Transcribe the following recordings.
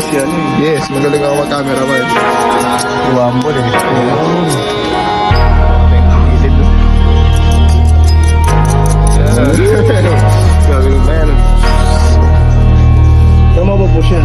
si ano eh. Yes, magaling ako mag-camera man. Wambol eh. Grabe mo ba yan? Tama ba po siya?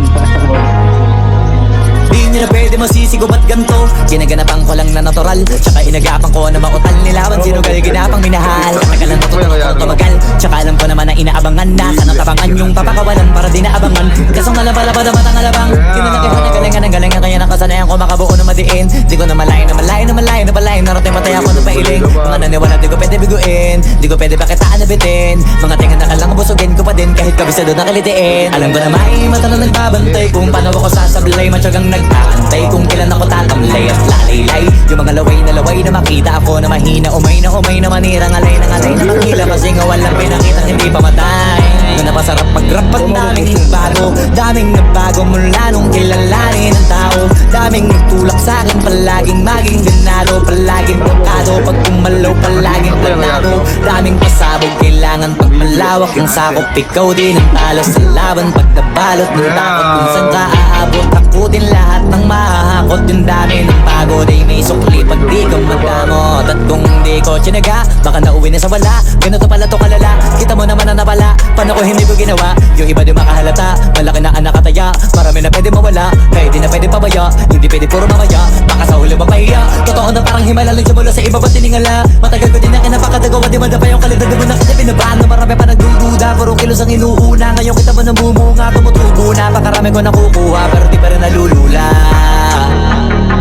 Di nyo na pwede masisigo ba't ganto? Ginaganapan ko lang na natural, tsaka inagapan ko na mautal nilawan. Sinugal ginapang minahal, nagalan natutunan ko tumagal. Tsaka alam ko naman na inaabangan na sana tabangan yung papakawalan para di naabangan. Kasong nalaba-laba na matang alabang kinalakihan na galingan ng galingan. Kaya nakasanayan ko makabuo na madiin. Di ko na malayo na malayo na malayo na balayin. Narating matay ako ng pailing. Mga naniwala di ko pwede biguin, di ko pwede pakitaan na bitin. Mga tingan na kalang busugin ko pa din kahit kabisado na kalitiin. Alam ko na may mata na nagbabantay kung paano ako sasablay. Matyagang nagtaantay kung kailan ako tatamlay at lalaylay. Yung mga laway na makita ako na mahina. Umay na manirang alay na manghila. Kasi nga walang pinakitang hindi pa matay. Na napasarap mag-rap at daming nagbago. Daming nagbago mula nung kilalanin ng tao. Daming nagtulak sa'kin palaging maging ganado. Palaging tokado pag kumalaw palaging planado. Daming pasabog kailangan pag malawak yung sakop. Ikaw din ang talo sa laban pag nabalot ng takot. Kung saan ka aabot ako din lahat ng mahahakot. Yung dami ng pagod ay may sukli pag di ka magdamot. At kung di ko tsinaga baka nauwi na sa wala. Ganito pala to kalala, kita mo naman na napala. Paano ko hindi ko ginawa, yung iba di makahalata. Malaki na anak kataya, marami na pwede mawala. Kaya di na pwede pabaya, hindi pwede puro mamaya. Baka sa huli mapahiya, totoo na parang himala lang siya mula sa iba ba tiningala. Matagal ko din na kinapakadagawa, di madapa yung kalidad. Di mo na kasi pinabahan na marami pa nagdududa. Puro kilos ang inuuna, ngayon kita mo namumunga. Tumutubo na, pakarami ko nakukuha pero di pa rin nalulula.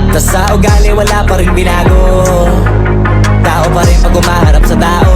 Tas sa ugali wala pa rin binago. Tao pa rin pag umaharap sa tao.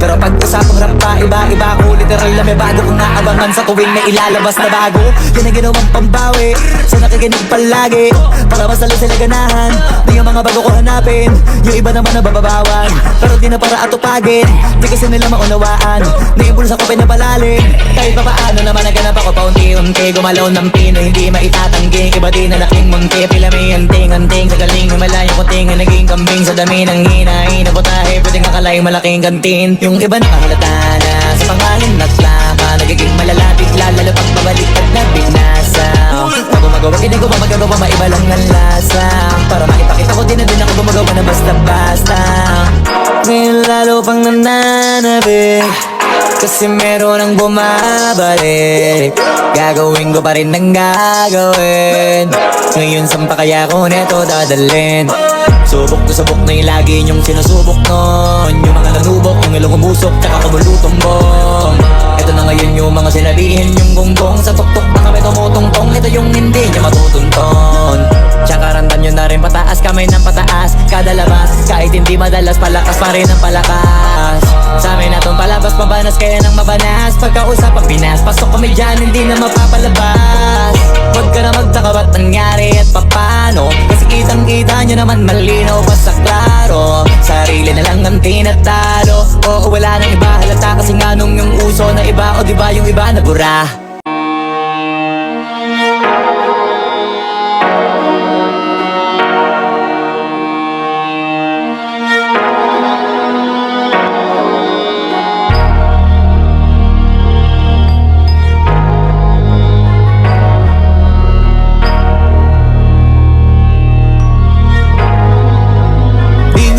Pero pag usapang rap pa, iba-iba ako. Literal na may bago kong naabangan sa tuwing na ilalabas na bago. Yan ang ginawang pambawi sa nakikinig palagi. Para masalo sila ganahan, di yung mga bago ko hanapin. Yung iba naman nabababawan, pero di na para atupagin. Di kasi nila maunawaan, naimbulsa ko pinapalalim. Kahit pa paano naman naganap ako paunti-unti. Gumalaw ng pino, hindi maitatanggi. Iba di na laking munti, pila may anting-anting. Sa galing himalayang kuting, naging kambing. Sa dami ng hinahin, nabotahe, pwedeng akalay malaking kantin. Yung iba nakahalata na sa pangalan at laka. Nagiging malalapit lalo pag babalik at nabinasa. Pag gumagawa, hindi ko mamagawa, maiba lang ang lasa. Para maipakita ko din na din ako gumagawa na basta-basta. Ngayon lalo pang nananabik, kasi meron ang bumabalik. Gagawin ko pa rin ang gagawin. Ngayon saan pa kaya ko neto dadalhin? Subok to subok na yung lagi niyong sinusubok nun. Yung mga nanubok, yung ilong umusok, tsaka kumulutong bong. Ito na ngayon yung mga sinabihin yung gonggong. Sa tuktok na kami tumutungtong, ito yung hindi niya matutunton. Tsaka randan nyo na rin pataas, kamay ng pataas. Kada labas, kahit hindi madalas, palakas pa rin ang palakas. Sa amin na tong palabas, mabanas kaya nang mabanas. Pagkausap ang Pinas, pasok kami dyan, hindi na mapapalabas. Huwag ka na magtaka ba't nangyari at papano. Kasi kitang-kita nyo naman malinaw pa sa klaro. Sarili na lang ang tinatalo. Oo, wala nang iba halata kasi nga nung yung uso na iba. O diba yung iba nabura.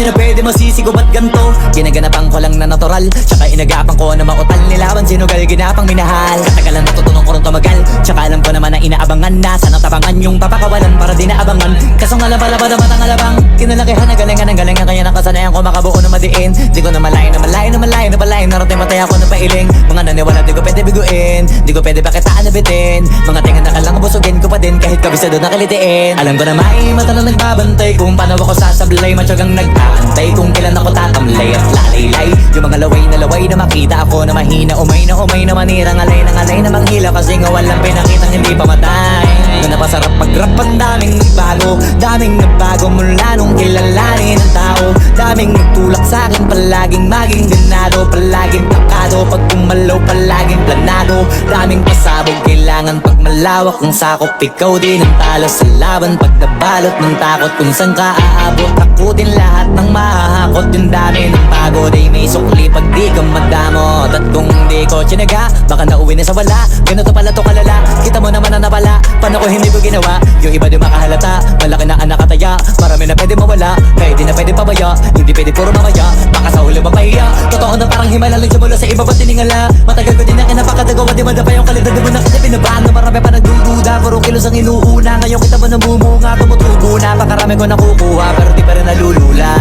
Di na pwede masisigo ba't ganto? Ginaganapan ko lang na natural, tsaka inagapan ko na mautal nilawan. Sinugal ginapang minahal, katagalan natutunan ko rin tumagal. Tsaka alam ko naman na inaabangan na sana tabangan yung papakawalan para di naabangan. Kasong alaba-laba na matang alabang kinalakihan na galingan ng galingan. Kaya nakasanayan ko makabuo na madiin. Di ko na malayo na malayo na malayo na balayin. Narating matay ako ng pailing. Mga naniwala di ko pwede biguin, di ko pwede pakitaan na bitin. Mga tingan na kalang busugin ko pa din kahit kabisado na kalitiin. Alam ko na may mata na nagbabantay kung paano ako sasablay. Matyagang nagtaantay kung kailan ako tatamlay at lalaylay. Yung mga laway na makita ako na mahina. Umay na manirang alay na manghila. Kasi nga walang pinakitang hindi pa matay. Na napasarap mag-rap ang daming nagbago. Daming nagbago mula nung kilalanin ng tao. Daming nagtulak sa'kin palaging maging ganado. Palaging takado pag kumalaw palaging planado. Daming pasabog kailangan pag malawak ang sakop. Ikaw din ang talo sa laban pag nabalot ng takot. Kung saan ka aabot ako din lahat ng mahahakot. Yung dami ng pagod ay may sukli pag di ka madamot. At kung di ko tsinaga baka nauwi na sa wala. Ganito pala to kalala, kita mo naman na napala. paano ko hindi ko ginawa? Yung iba di makahalata, malaki na ang nakataya. Marami na pwede mawala, kahit di na pwede pabaya. Hindi pwede puro mamaya, baka sa huli mapahiya. Totoo na parang himala lang simula sa iba ba't tiningala. Matagal ko din na kinapakadagawa, di madapa yung kalidad mo na kasi pinabaan. Na marami pa nagdududa, puro kilos ang inuuna. Ngayon kita mo namumunga, tumutubo na. Pakarami ko nakukuha, pero di pa rin nalulula.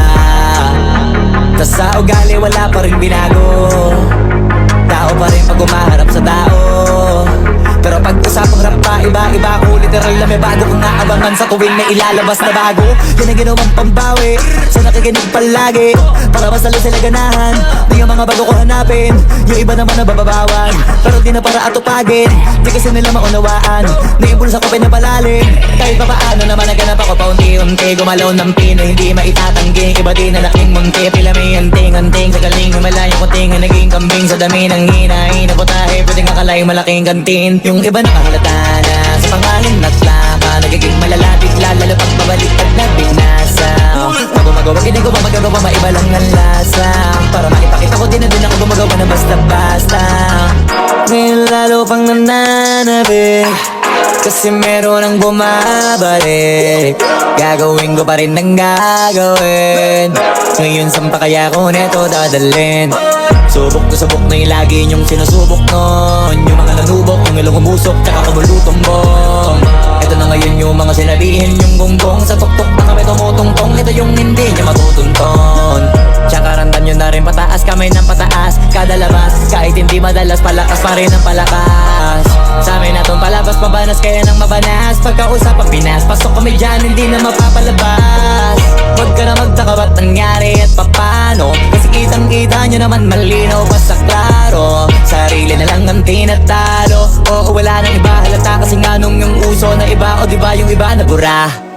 Tas sa ugali wala pa rin binago. Tao pa rin pag umaharap sa tao. Pero pag usapang rap pa, iba-iba ko. Literal na may bago kong naabangan sa tuwing may ilalabas na bago. Yan ang ginawang pambawi sa nakikinig palagi, para mas lalo sila ganahan. Di yung mga bago ko hanapin, yung iba naman na bababawan. Pero di na para atupagin, di kasi nila maunawaan. Naimbulsa ko pinapalalim, kahit pa paano naman naganap ako paunti-unti. Gumalaw ng pino, hindi maitatanggi. Iba din na laking munti, pila may anting-anting. Sa galing malayo kunting ang naging kambing. Sa dami ng hinahin na putahe, pwedeng akalay malaking kantin. Yung iba nakahalata na sa pangalan at plaka, nagiging malalapit lalo pag pabaliktad na binasa. Gumagawa, ginagawa, magagawa, maiba lang ang lasa. Para maipakita ko din na din ako gumagawa na basta-basta. Ngayon lalo pang nananabik, kasi meron ang bumabalik. Gagawin ko pa rin ang gagawin. Ngayon saan pa kaya ko neto dadalhin? Subok na subok na yung lagi niyong sinusubok nun. Yung mga nanubok, yung ilong umusok, tsaka kumulutong bong. Ito na ngayon yung mga sinabihin yung gonggong. Sa tuktok na kami tumutungtong, ito yung hindi niya matutunton. Tsaka randan nyo na rin pataas, kamay ng pataas. Kada labas, kahit hindi madalas, palakas pa rin ang palakas. Sa amin na tong palabas, mabanas kaya nang mabanas. Pagkausap ang Pinas, pasok kami dyan, hindi na mapapalabas. Huwag ka na magtaka ba't nangyari at papano, kasi kitang-kita nyo naman malinaw pa sa klaro. Sarili na lang ang tinatalo, oo wala nang iba halata. Kasi nga nung yung uso na iba, o diba yung iba nabura.